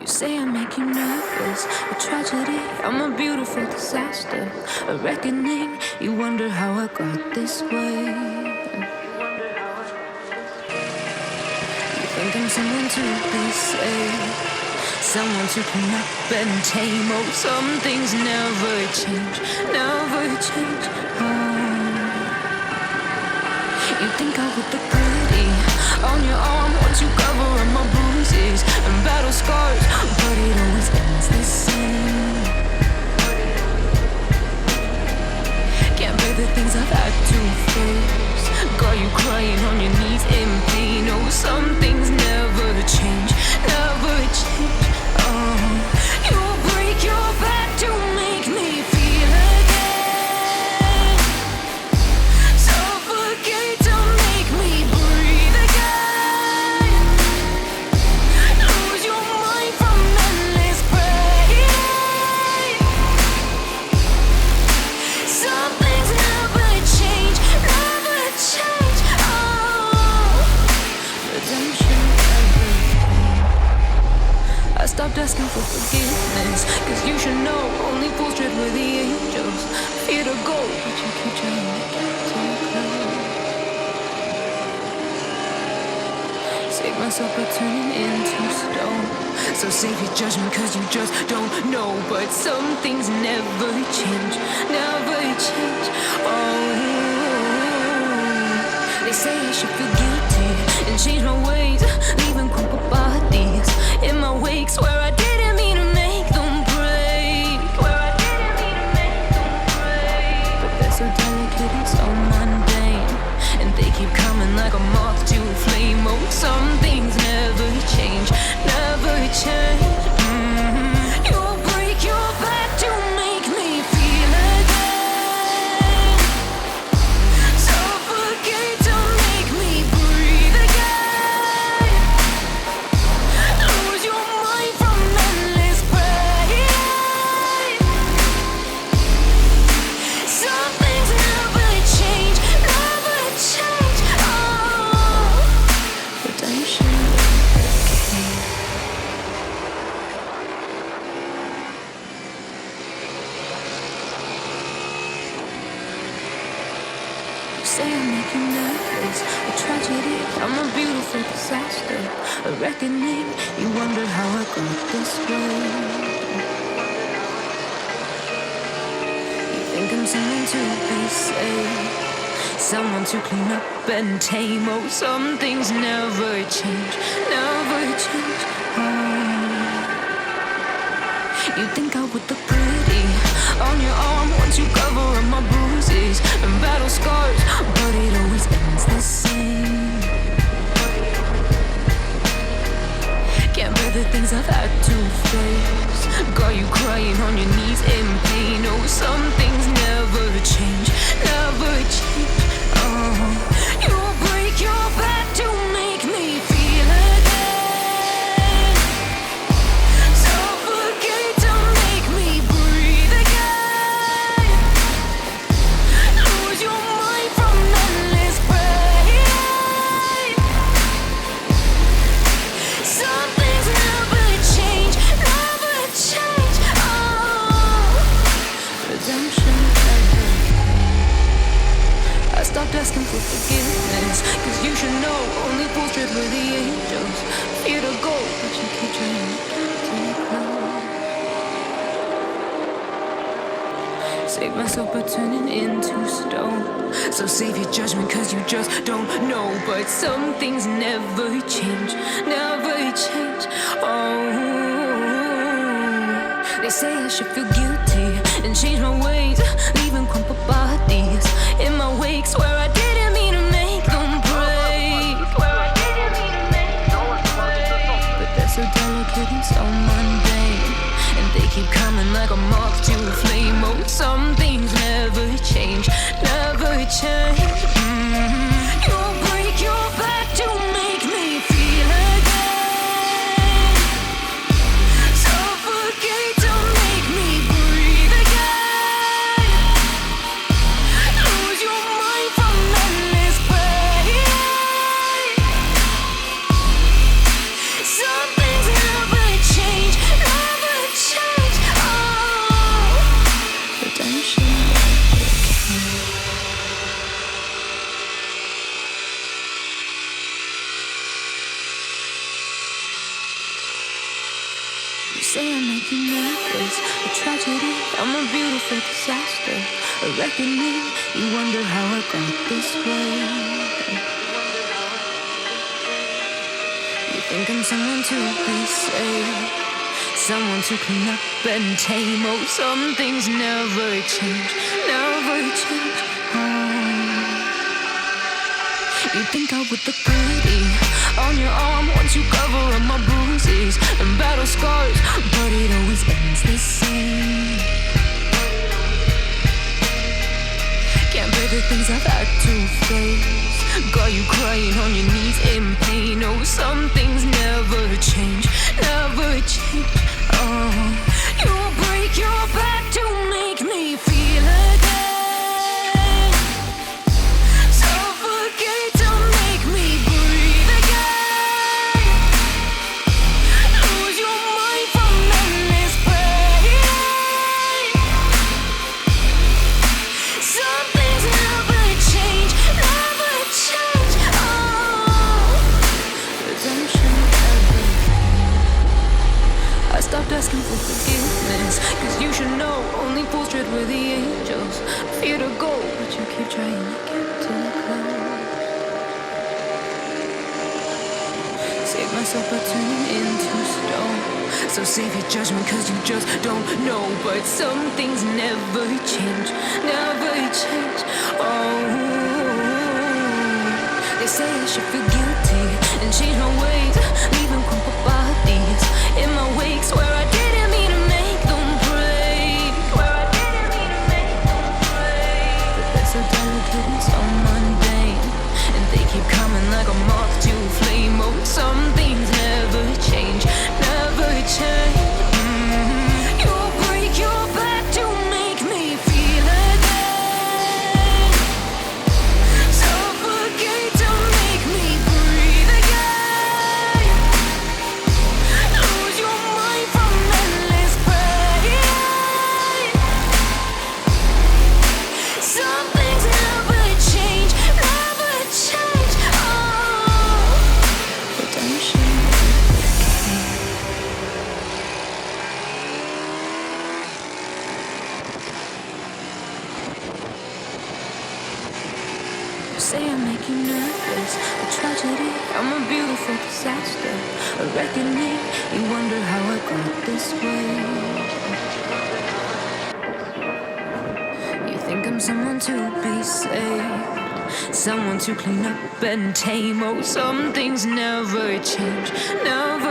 You say I make you nervous, a tragedy, I'm a beautiful disaster, a reckoning. You wonder how I got this way. You think I'm someone to be saved, someone to clean up and tame. Oh, some things never change, never change. Oh. You think I would look pretty on your arm once you cover up my bruises and battle scars, but it always ends the same. Can't bear the things I've had to face. Got you crying on your knees in pain. Oh, some things never change, never change. Oh, you break your back to make me feel again. Suffocate to make me breathe again. Lose your mind from endless pain. Some things never change, never change. Oh, redemption everything. I stopped asking for forgiveness, cause you should know only fools tread with the angels. Fear to go, but you keep trying to get too close. Save myself by turning into stone. So save your judgment cause you just don't know. But some things never change, never change. Oh, they say I should feel guilty and change my ways, leaving crumpled bodies in my wake. Swear I didn't mean to make them break. Swear I didn't mean to make them break. But they're so delicate and so mundane, and they keep coming like a moth to a flame. Oh, some things never change, never change. You break your back to make me feel again. Suffocate to make me breathe again. Lose your mind from endless pain. Some things never change, never change. Oh, redemption came. You say I make you nervous, a tragedy, I'm a beautiful disaster, a reckoning. You wonder how I got this way. You think I'm someone to be saved, someone to clean up and tame. Oh, some things never change, never change. Oh. You think I would look pretty on your arm once you cover up my bruises and battle scars, but it always ends the same. Can't bear the things I've had to face. Got you crying on your knees in pain. Oh, some things never change, never change. Oh, you break your back to make me feel again. Suffocate to make me breathe again. Lose your mind from endless pain. Some things never change, never change. Oh, redemption everything. I stopped asking for forgiveness, cause you should know only fools tread with the angels. Fear to go, but you keep trying to close. Save myself by turning into stone. So save your judgment cause you just don't know. But some things never change, never change. Oh, they say I should feel guilty and change my ways, leaving crumpled bodies in my wake. Swear I didn't mean to make them break. Swear I didn't mean to make them break. But they're so delicate and so mundane, and they keep coming like a moth to a flame. Oh, some things never change, never change. You break your back to make me feel again. Suffocate to make me breathe again. Lose your mind from endless pain. Some things never change, Say I make you nervous, a tragedy, I'm a beautiful disaster, a reckoning, you wonder how I got this way. You think I'm someone to be saved, someone to clean up and tame. Oh, some things never change, never change. You think I would look pretty on your arm once you cover up my bruises and battle scars, but it always ends the same. Can't bear the things I've had to face, got you crying on your knees in pain. Oh, some things never change, never change. Oh, you break your back to make me feel again, suffocate to make me breathe again, lose your mind from endless pain. Some things never change, never change. Oh, redemption ever came. I stopped asking for forgiveness, cause you should know only fools tread where the angels fear to go, but you keep trying to get too close. Save myself by turning into stone, so save your judgment cause you just don't know. But some things never change, never change. Oh, they say I should feel guilty and change my ways, leaving crumpled bodies in my wake. Swear I didn't mean to make them break, swear I didn't mean to make them break. But they're so delicate and so mundane, and they keep coming like a moth to flame. Oh, some things never change, never change. You break your back to make me feel again, suffocate to make me breathe again, lose your mind from endless pain. Some things never change, never change. Oh, redemption came. Say I make you nervous, a tragedy, I'm a beautiful disaster, a reckoning, you wonder how I got this way. You think I'm someone to be saved, someone to clean up and tame. Oh, some things never change, never